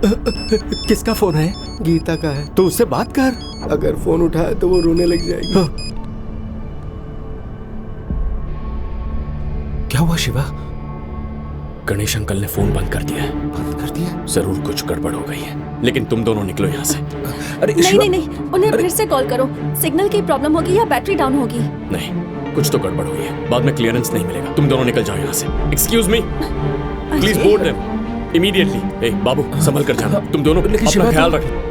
किसका फोन है? गीता का है। तो उससे बात कर। अगर फोन उठाए तो वो रोने लग जाएगी। हाँ। क्या हुआ शिवा? गणेश अंकल ने फोन बंद कर दिया है। बंद कर दिया? जरूर कुछ गड़बड़ हो गई है, लेकिन तुम दोनों निकलो यहाँ से। अरे नहीं, उन्हें फिर से कॉल करो। सिग्नल की प्रॉब्लम होगी या बैटरी डाउन होगी। नहीं, कुछ तो गड़बड़ हुई है। बाद में क्लियरेंस नहीं मिलेगा। तुम दोनों निकल जाओ यहाँ से। Excuse me, please board them immediately. ए बाबू, संभल कर जाना। तुम दोनों अपना ख्याल रखना।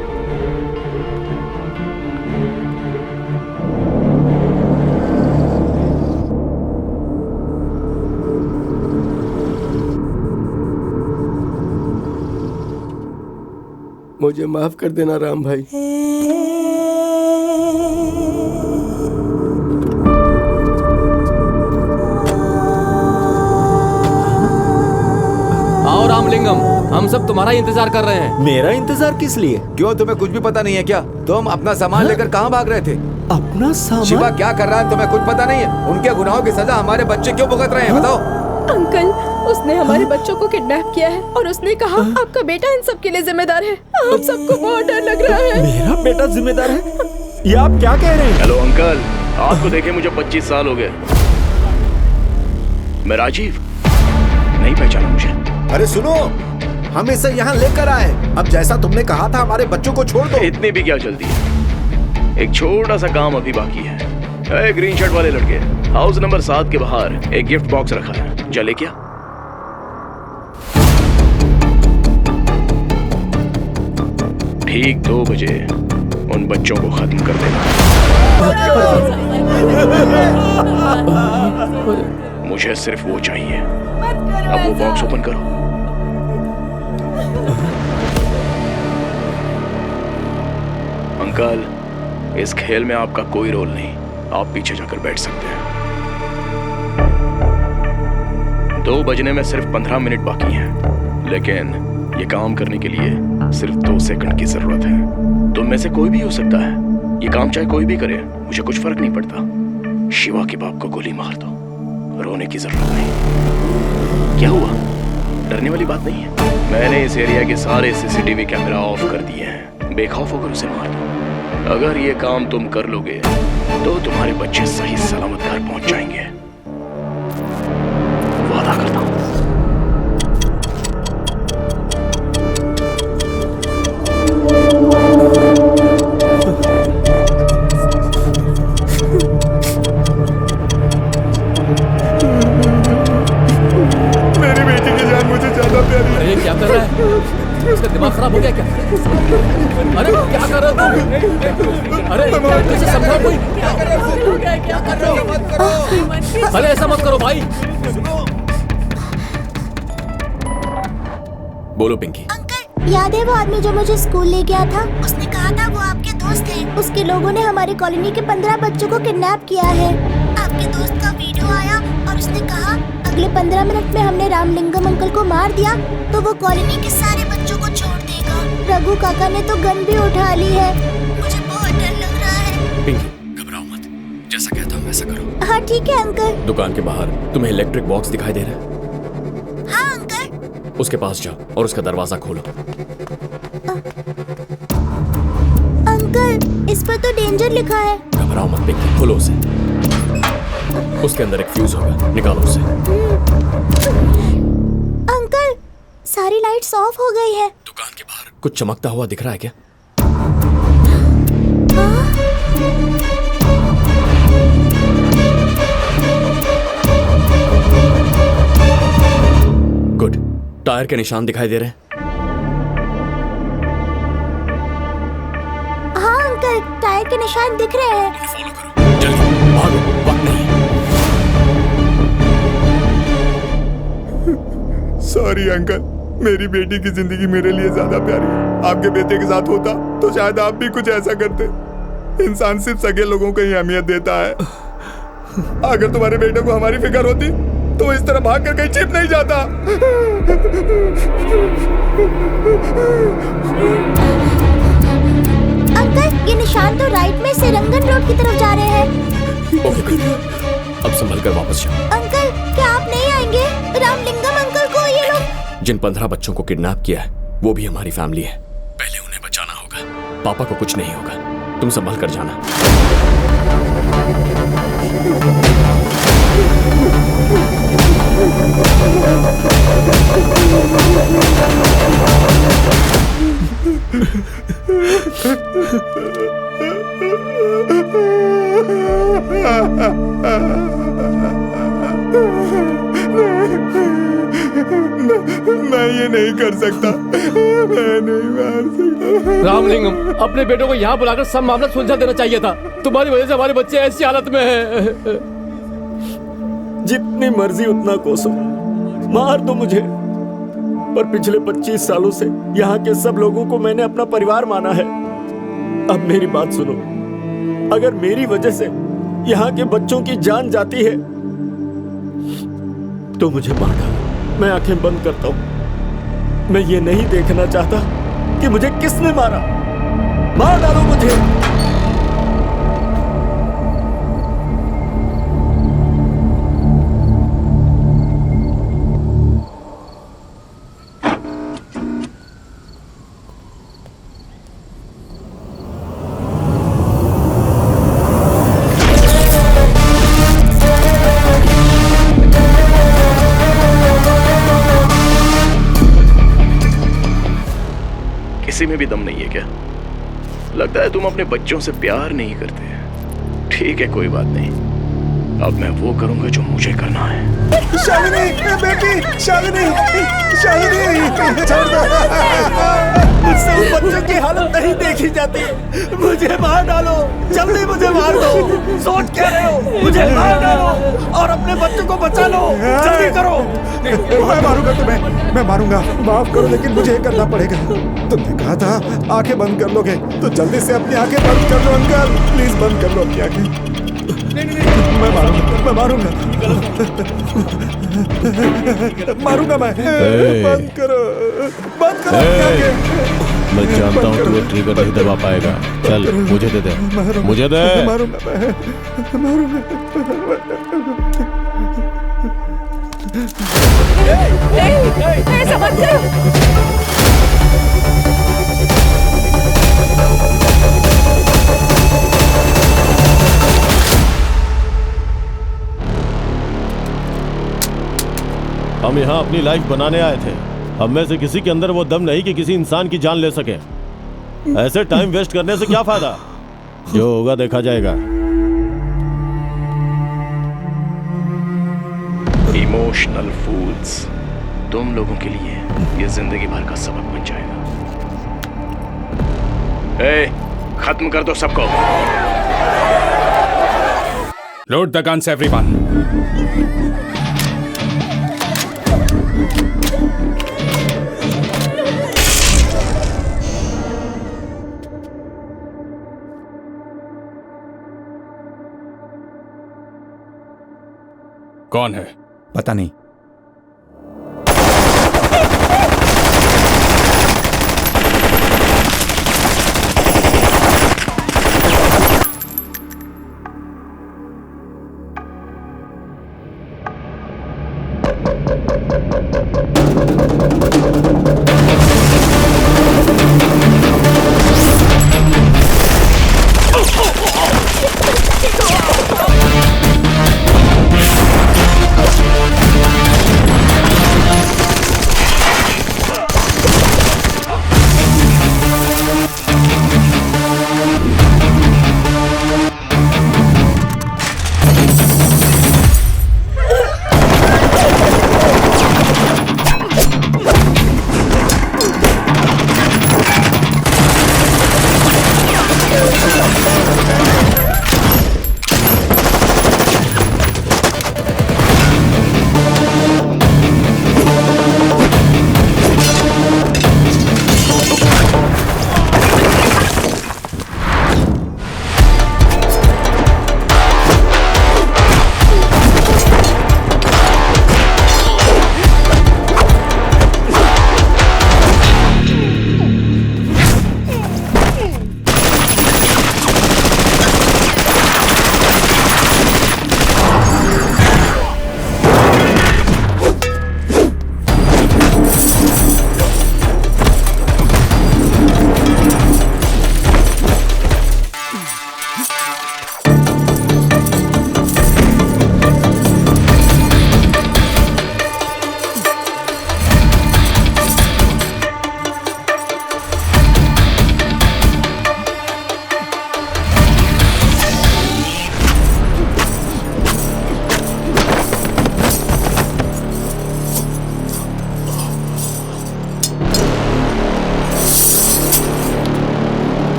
मुझे माफ कर देना राम भाई। आओ रामलिंगम, हम सब तुम्हारा इंतजार कर रहे हैं। मेरा इंतजार किस लिए? क्यों, तुम्हें कुछ भी पता नहीं है क्या? तुम अपना सामान लेकर कहाँ भाग रहे थे? अपना सामान? शिवा क्या कर रहा है तुम्हें कुछ पता नहीं है? उनके गुनाहों की सजा हमारे बच्चे क्यों भुगत रहे हैं, बताओ। अंकल, उसने हमारे बच्चों को किडनैप किया है और उसने कहा आपका बेटा इन सब के लिए जिम्मेदार है। आप सबको बहुत डर लग रहा है। मेरा बेटा जिम्मेदार है? ये आप क्या कह रहे हैं? हेलो अंकल, आपको देखे मुझे 25 साल हो गए। मैं राजीव, नहीं पहचाना मुझे? अरे सुनो, हम इसे यहाँ लेकर आए। अब जैसा तुमने कहा था हमारे बच्चों को छोड़ दो। इतनी भी क्या जल्दी है? एक छोटा सा काम अभी बाकी है। ग्रीन शर्ट वाले लड़के, हाउस नंबर 7 के बाहर एक गिफ्ट बॉक्स रखा है, चले क्या? ठीक 2 बजे उन बच्चों को खत्म कर देना। मुझे सिर्फ वो चाहिए। अब वो बॉक्स ओपन करो। अंकल, इस खेल में आपका कोई रोल नहीं। आप पीछे जाकर बैठ सकते हैं। 2 बजने में सिर्फ 15 मिनट बाकी हैं, लेकिन ये काम करने के लिए सिर्फ 2 सेकंड की जरूरत है। तुम में से कोई भी हो सकता है। ये काम चाहे कोई भी करे, मुझे कुछ फर्क नहीं पड़ता। शिवा के बाप को गोली मार दो, रोने की जरूरत नहीं। क्या हुआ? डरने वाली बात नहीं है। मैंने इस एरिया के सारे सीसीटीवी कैमरा ऑफ कर दिए हैं। बेखौफ होकर उसे मार दो। अगर ये काम तुम कर लोगे तो तुम्हारे बच्चे सही सलामत घर पहुंच जाएंगे। वादा करता हूं। मेरी बेटी की जान मुझे ज्यादा प्यारी है। अरे क्या कर रहा है? उसका दिमाग खराब हो गया क्या? अरे क्या कर रहे हो तुम? अरे कैसे समझाओ कोई? क्या कर रहे हो? अरे ऐसा मत करो भाई। बोलो पिंकी। अंकल, याद है वो आदमी जो मुझे स्कूल ले गया था? उसने कहा था वो आपके दोस्त हैं। उसके लोगों ने हमारी कॉलोनी के 15 बच्चों को किडनैप किया है। आपके दोस्त का वीडियो आया और उसने कहा अगले 15 मिनट में हमने रामलिंगम अंकल को मार दिया तो वो कॉलोनी के सारे बच्चों को छोड़ देगा। रघु काका ने तो गन भी उठा ली है। मुझे बहुत डर लग रहा है। पिंकी, घबराओ मत। जैसा कहता हूँ वैसा करो। हाँ ठीक है अंकल। दुकान के बाहर तुम्हें इलेक्ट्रिक बॉक्स दिखाई दे रहा है? हाँ अंकल। उसके पास जाओ और उसका दरवाजा खोलो। अंकल, इस पर तो डेंजर लिखा है। घबराओ मत पिंकी, खोलो उसे। उसके अंदर एक फ्यूज होगा, निकालो उसे। अंकल, सारी लाइट्स ऑफ हो गई है। दुकान के बाहर कुछ चमकता हुआ दिख रहा है क्या? गुड। टायर के निशान दिखाई दे रहे हैं? हाँ अंकल, टायर के निशान दिख रहे हैं। फॉलो करो, जल्दी भागो, वक्त नहीं। सॉरी अंकल, मेरी बेटी की जिंदगी मेरे लिए ज्यादा प्यारी है। आपके बेटे के साथ होता तो शायद आप भी कुछ ऐसा करते। इंसान सिर्फ सगे लोगों को ही अहमियत देता है। अगर तुम्हारे बेटे को हमारी फिक्र होती तो वो इस तरह भाग कर कहीं छिप नहीं जाता। अंकल, ये निशान तो राइट में सेरंगन रोड की तरफ जा रहे हैं। ओके, अब संभल कर वापस जाओ। अंकल, क्या आप नहीं आएंगे? रामलिंगम अंकल को ये लोग। जिन 15 बच्चों को किडनैप किया है वो भी हमारी फैमिली है, पहले उन्हें बचाना होगा। पापा को कुछ नहीं होगा, तुम संभल कर जाना। मैं ये नहीं कर सकता, मैं नहीं मार सकता। रामलिंगम, अपने बेटों को यहाँ बुलाकर सब मामला सुलझा देना चाहिए था। तुम्हारी वजह से हमारे बच्चे ऐसी हालत में हैं। जितनी मर्जी उतना कोसो, मार दो मुझे, पर पिछले 25 सालों से यहाँ के सब लोगों को मैंने अपना परिवार माना है। अब मेरी बात सुनो, अगर मेरी वजह से यहाँ के बच्चों की जान जाती है तो मुझे मार डालो। मैं आंखें बंद करता हूं। मैं ये नहीं देखना चाहता कि मुझे किसने मारा। मार डालो मुझे। किसी में भी दम नहीं है क्या? लगता है तुम अपने बच्चों से प्यार नहीं करते। ठीक है, कोई बात नहीं, अब मैं वो करूंगा जो मुझे करना है। शालिनी, बेटी, शालिनी, शालिनी, छोड़ दो। मुझसे उन बच्चों की हालत नहीं देखी जाती। मुझे मार डालो, जल्दी मुझे मार दो। सोच क्या रहे हो? मुझे मार डालो और अपने बच्चों को बचा लो। जल्दी करो। मैं मारूंगा तुम्हें, मैं मारूंगा। माफ करो, लेकिन मुझे ये करना पड़ेगा। तुमने कहा था आंखें बंद कर लोगे, तो जल्दी से अपनी आंखें बंद कर लो अंकल। प्लीज बंद कर लो अपनी आंखें। मैं मारूंगा, मैं मारूंगा, मारूंगा मैं। बंद करो, बंद करो अपनी आंखें। मैं जानता हूँ तू वो ट्रिगर नहीं दबा पाएगा। चल मुझे दे दे, मुझे दे। मारूंगा मैं, मारूंगा। समझ गए? हम यहाँ अपनी लाइफ बनाने आए थे। हम में से किसी के अंदर वो दम नहीं कि किसी इंसान की जान ले सके। ऐसे टाइम वेस्ट करने से क्या फायदा? जो होगा देखा जाएगा। इमोशनल फूल्स, तुम लोगों के लिए ये जिंदगी भर का सबक बन जाएगा। खत्म कर दो सबको। Load the guns everyone. कौन है? पता नहीं।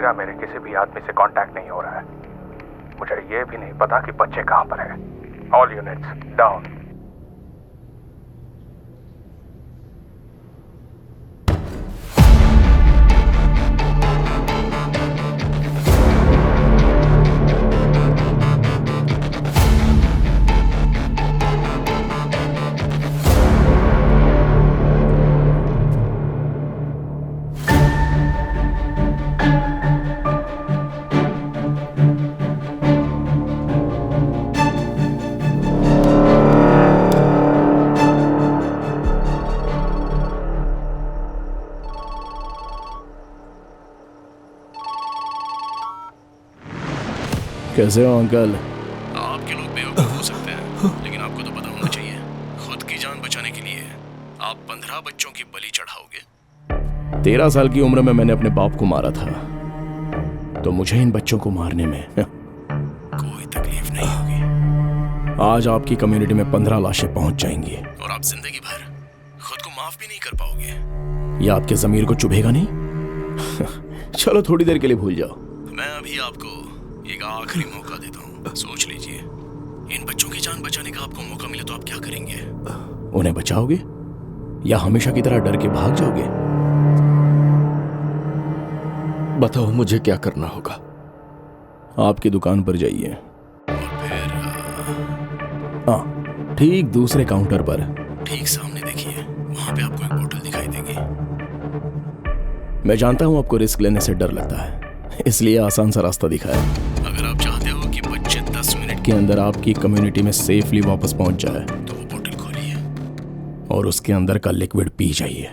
मेरा मेरे किसी भी आदमी से कांटेक्ट नहीं हो रहा है। मुझे ये भी नहीं पता कि बच्चे कहाँ पर हैं। All units down. कैसे हो अंकल? आपके लोग बेवकूफ हो सकते हैं, लेकिन आपको तो पता होना चाहिए, खुद की जान बचाने के लिए आप 15 बच्चों की बलि चढ़ाओगे। 13 साल की उम्र में मैंने अपने बाप को मारा था, तो मुझे इन बच्चों को मारने में कोई तकलीफ नहीं होगी। आज आपकी कम्युनिटी में 15 लाशें पहुंच जाएंगी और आप जिंदगी भर खुद को माफ भी नहीं कर पाओगे। ये आपके जमीर को चुभेगा नहीं? चलो थोड़ी देर के लिए भूल जाओ। मैं अभी आपको एक आखिरी मौका देता हूँ, सोच लीजिए। इन बच्चों की जान बचाने का आपको मौका मिले तो आप क्या करेंगे? उन्हें बचाओगे या हमेशा की तरह डर के भाग जाओगे? बताओ मुझे क्या करना होगा। आपकी दुकान पर जाइए और फिर ठीक दूसरे काउंटर पर ठीक सामने देखिए, वहां पे आपको एक बोतल दिखाई देगी। मैं जानता हूं आपको रिस्क लेने से डर लगता है, इसलिए आसान सा रास्ता दिखाया। अगर आप चाहते हो कि बच्चे 10 मिनट के अंदर आपकी कम्युनिटी में सेफली वापस पहुंच जाए तो वो बोतल खोलिए और उसके अंदर का लिक्विड पी जाइए।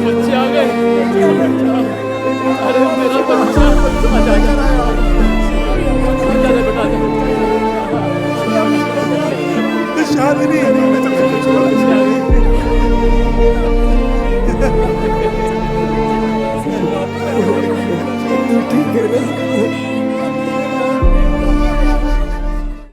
बच्चे आ गए। अरे मेरा बच्चा ठीक है।